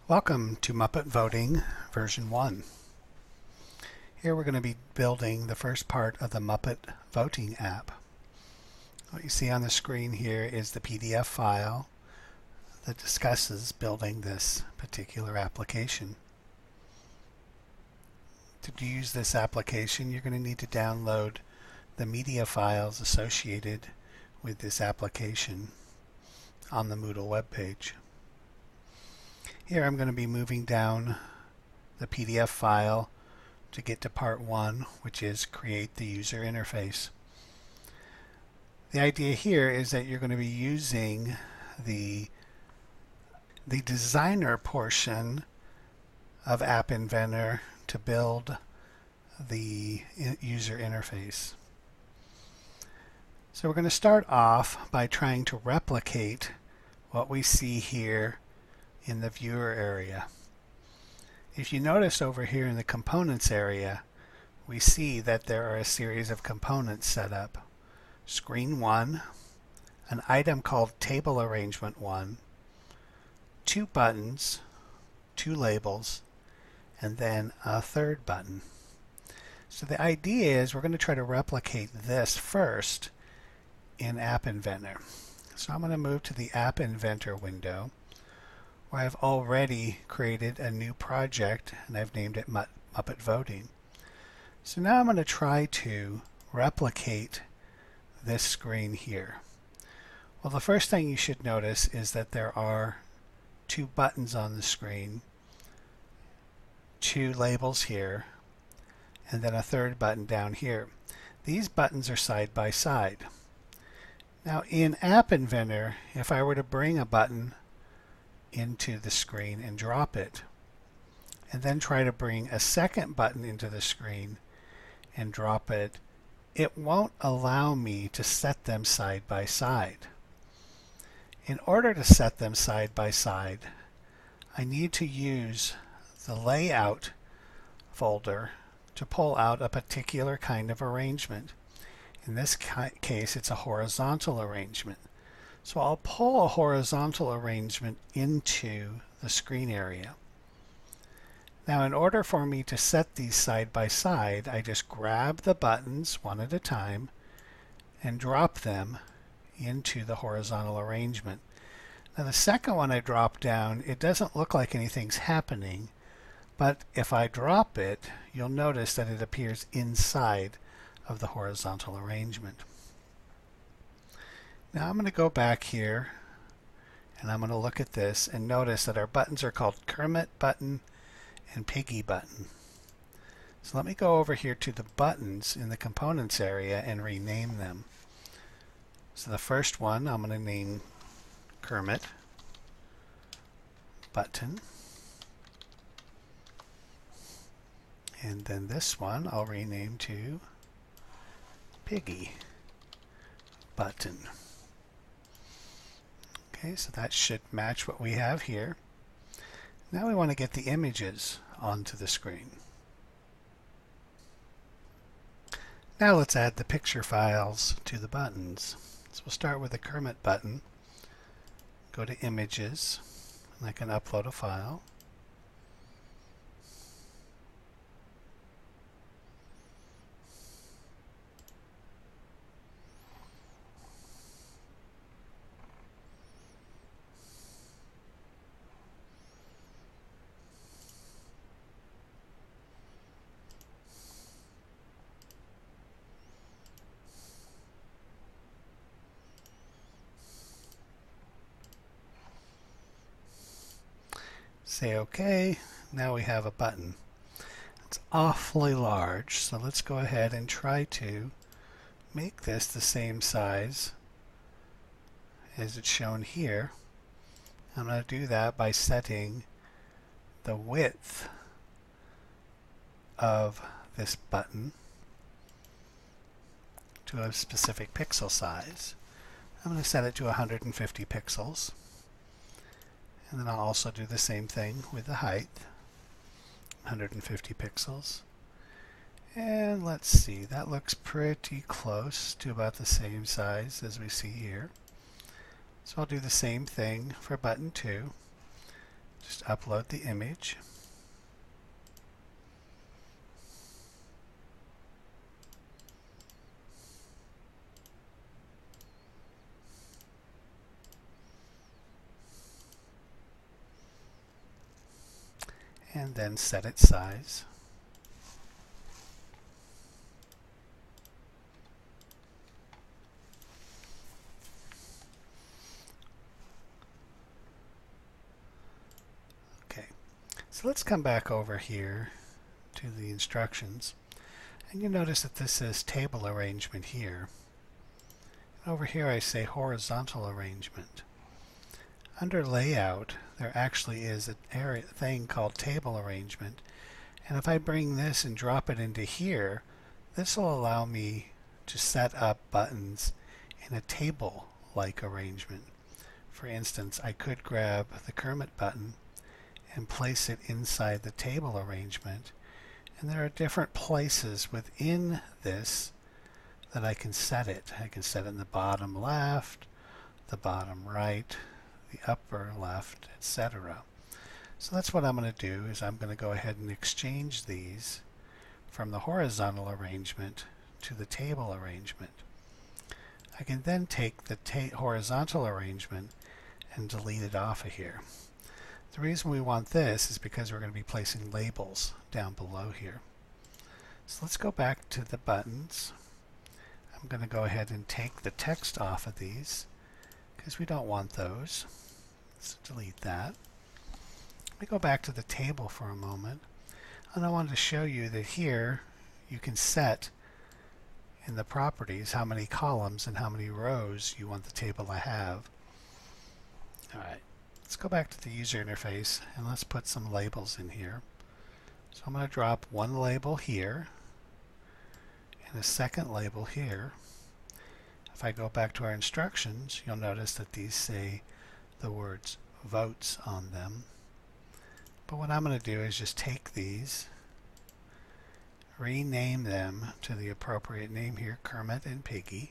Welcome to Muppet Voting version 1. Here we're going to be building the first part of the Muppet Voting app. What you see on the screen here is the PDF file that discusses building this particular application. To use this application, you're going to need to download the media files associated with this application on the Moodle webpage. Here I'm going to be moving down the PDF file to get to part 1, which is create the user interface. The idea here is that you're going to be using the designer portion of App Inventor to build the user interface. So we're going to start off by trying to replicate what we see here in the viewer area. If you notice over here in the components area, we see that there are a series of components set up. Screen 1, an item called Table Arrangement 1, 2 buttons, 2 labels, and then a third button. So the idea is we're going to try to replicate this first in App Inventor. So I'm going to move to the App Inventor window, where I've already created a new project and I've named it Muppet Voting. So now I'm going to try to replicate this screen here. Well, the first thing you should notice is that there are 2 buttons on the screen, 2 labels here, and then a third button down here. These buttons are side by side. Now in App Inventor, if I were to bring a button into the screen and drop it, and then try to bring a second button into the screen and drop it, it won't allow me to set them side by side. In order to set them side by side, I need to use the layout folder to pull out a particular kind of arrangement. In this case, it's a horizontal arrangement. So I'll pull a horizontal arrangement into the screen area. Now in order for me to set these side by side, I just grab the buttons one at a time and drop them into the horizontal arrangement. Now the second one I drop down, it doesn't look like anything's happening, but if I drop it, you'll notice that it appears inside of the horizontal arrangement. Now I'm going to go back here and I'm going to look at this and notice that our buttons are called Kermit button and Piggy button. So let me go over here to the buttons in the components area and rename them. So the first one I'm going to name Kermit button, and then this one I'll rename to Piggy button. Okay, so that should match what we have here. Now we want to get the images onto the screen. Now let's add the picture files to the buttons. So we'll start with the Kermit button. Go to Images, and I can upload a file. Say OK. Now we have a button. It's awfully large, so let's go ahead and try to make this the same size as it's shown here. I'm going to do that by setting the width of this button to a specific pixel size. I'm going to set it to 150 pixels. And then I'll also do the same thing with the height, 150 pixels. And let's see, that looks pretty close to about the same size as we see here. So I'll do the same thing for button 2. Just upload the image. And then set its size. Okay, so let's come back over here to the instructions, and you notice that this says table arrangement here. Over here I say horizontal arrangement. Under layout, there actually is a thing called table arrangement, and if I bring this and drop it into here, this will allow me to set up buttons in a table-like arrangement. For instance, I could grab the Kermit button and place it inside the table arrangement, and there are different places within this that I can set it. I can set it in the bottom left, the bottom right, the upper left, etc. So that's what I'm going to do, is I'm going to go ahead and exchange these from the horizontal arrangement to the table arrangement. I can then take the horizontal arrangement and delete it off of here. The reason we want this is because we're going to be placing labels down below here. So let's go back to the buttons. I'm going to go ahead and take the text off of these because we don't want those. Let's delete that. Let me go back to the table for a moment, and I wanted to show you that here you can set in the properties how many columns and how many rows you want the table to have. Alright, let's go back to the user interface and let's put some labels in here. So I'm going to drop one label here and a second label here. If I go back to our instructions, you'll notice that these say the words votes on them. But what I'm going to do is just take these, rename them to the appropriate name here, Kermit and Piggy.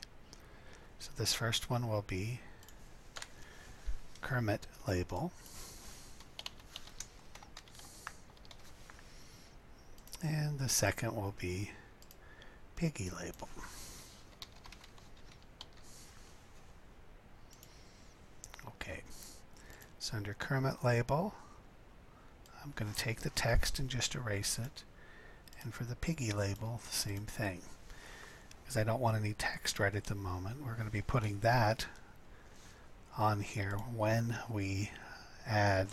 So this first one will be Kermit label. And the second will be Piggy label. Okay, so under Kermit label, I'm going to take the text and just erase it. And for the Piggy label, the same thing. Because I don't want any text right at the moment. We're going to be putting that on here when we add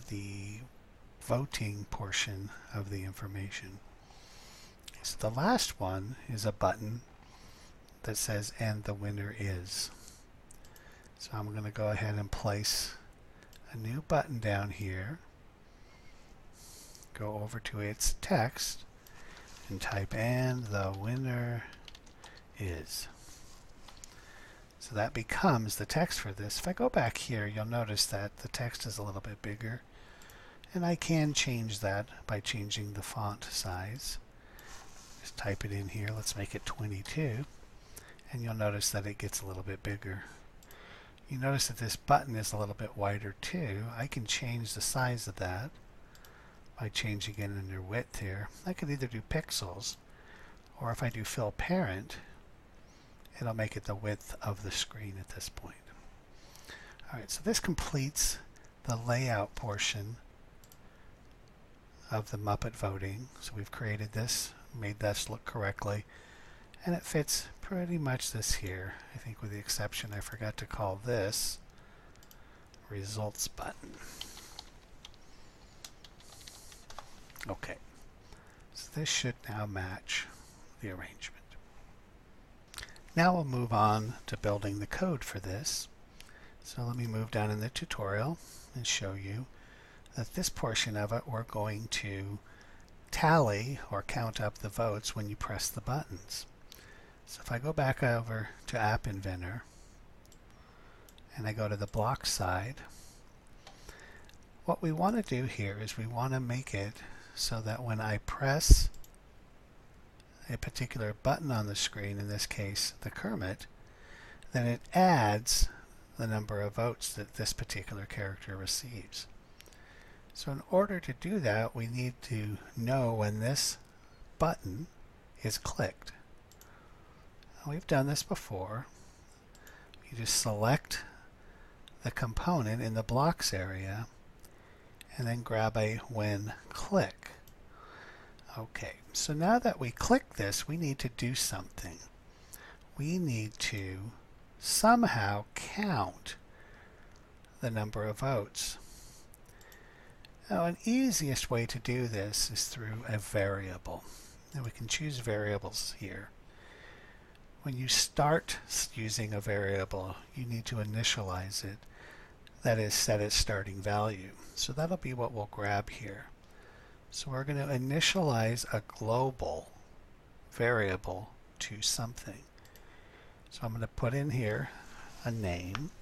the voting portion of the information. So the last one is a button that says "and the winner is." So I'm going to go ahead and place a new button down here. Go over to its text and type "and the winner is." So that becomes the text for this. If I go back here, you'll notice that the text is a little bit bigger, and I can change that by changing the font size. Just type it in here. Let's make it 22, and you'll notice that it gets a little bit bigger. You notice that this button is a little bit wider too. I can change the size of that by changing it under width here. I could either do pixels, or if I do fill parent, it'll make it the width of the screen at this point. Alright, so this completes the layout portion of the Muppet Voting. So we've created this, made this look correctly, and it fits pretty much this here. I think with the exception I forgot to call this Results button. Okay, so this should now match the arrangement. Now we'll move on to building the code for this. So let me move down in the tutorial and show you that this portion of it we're going to tally or count up the votes when you press the buttons. So if I go back over to App Inventor and I go to the block side, what we want to do here is we want to make it so that when I press a particular button on the screen, in this case the Kermit, then it adds the number of votes that this particular character receives. So in order to do that, we need to know when this button is clicked. We've done this before. You just select the component in the blocks area and then grab a when click. Okay, so now that we click this, we need to do something. We need to somehow count the number of votes. Now, an easiest way to do this is through a variable. And we can choose variables here. When you start using a variable, you need to initialize it. That is, set its starting value. So that'll be what we'll grab here. So we're going to initialize a global variable to something. So I'm going to put in here a name.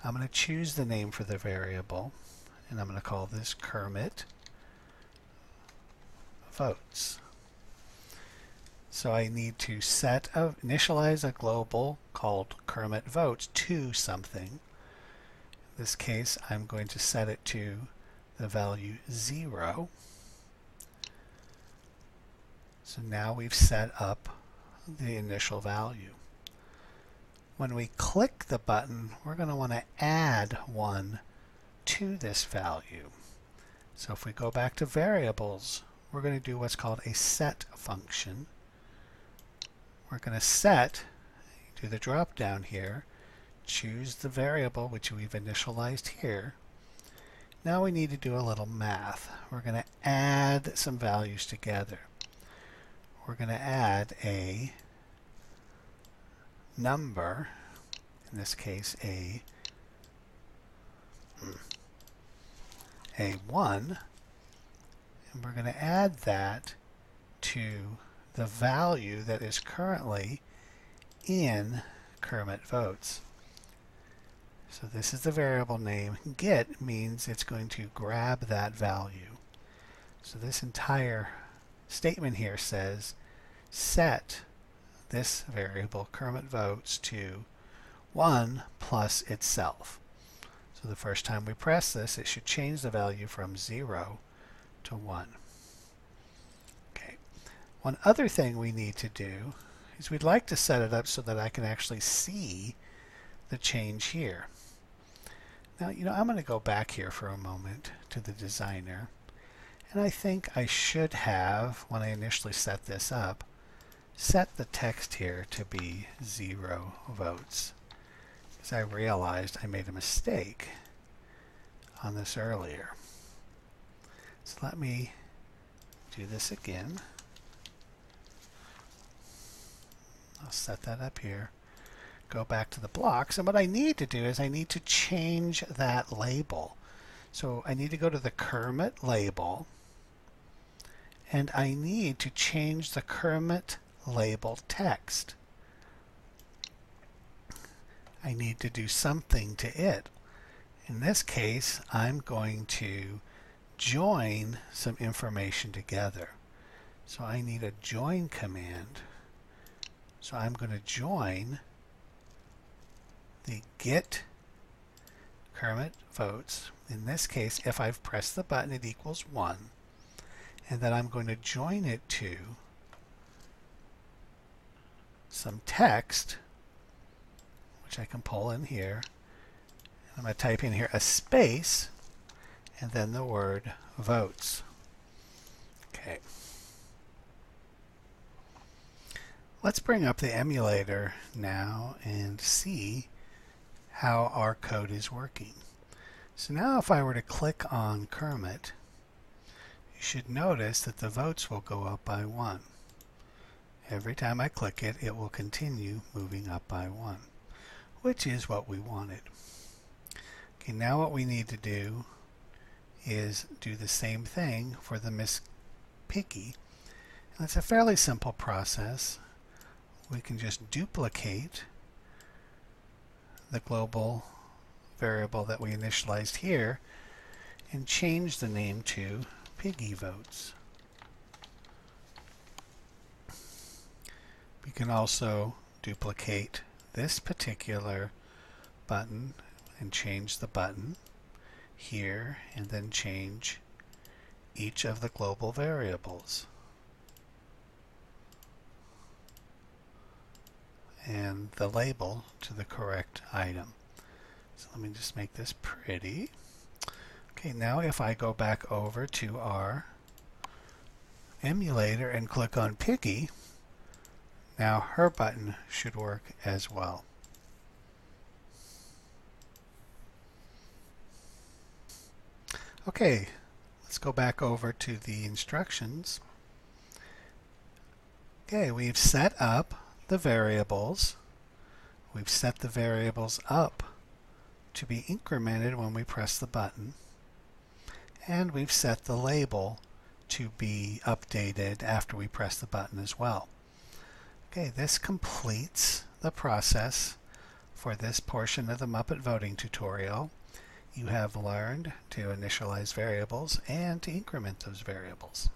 I'm going to choose the name for the variable, and I'm going to call this Kermit Votes. So I need to initialize a global called Kermit Votes to something. In this case, I'm going to set it to the value 0. So now we've set up the initial value. When we click the button, we're going to want to add 1 to this value. So if we go back to variables, we're going to do what's called a set function. We're going to set, do the drop down here, choose the variable which we've initialized here. Now we need to do a little math. We're going to add some values together. We're going to add a number, in this case a 1, and we're going to add that to the value that is currently in Kermit Votes. So this is the variable name. Get means it's going to grab that value. So this entire statement here says set this variable Kermit Votes to 1 plus itself. So the first time we press this, it should change the value from 0 to 1. Okay. One other thing we need to do is we'd like to set it up so that I can actually see the change here. Now, I'm going to go back here for a moment to the designer, and I think I should have, when I initially set this up, set the text here to be 0 votes, because I realized I made a mistake on this earlier. So let me do this again. I'll set that up here. Go back to the blocks, and what I need to do is I need to change that label. So I need to go to the Kermit label, and I need to change the Kermit label text. I need to do something to it. In this case, I'm going to join some information together. So I need a join command. So I'm going to join the get Kermit Votes. In this case, if I've pressed the button, it equals 1. And then I'm going to join it to some text, which I can pull in here. I'm going to type in here a space and then the word votes. Okay. Let's bring up the emulator now and see how our code is working. So now if I were to click on Kermit, you should notice that the votes will go up by 1. Every time I click it, it will continue moving up by 1, which is what we wanted. Okay, now what we need to do is do the same thing for the Miss Piggy. And it's a fairly simple process. We can just duplicate the global variable that we initialized here and change the name to Piggy Votes. We can also duplicate this particular button and change the button here and then change each of the global variables. And the label to the correct item. So let me just make this pretty. Okay, now if I go back over to our emulator and click on Piggy, now her button should work as well. Okay, let's go back over to the instructions. Okay, we've set up the variables. We've set the variables up to be incremented when we press the button. And we've set the label to be updated after we press the button as well. Okay, this completes the process for this portion of the Muppet Voting tutorial. You have learned to initialize variables and to increment those variables.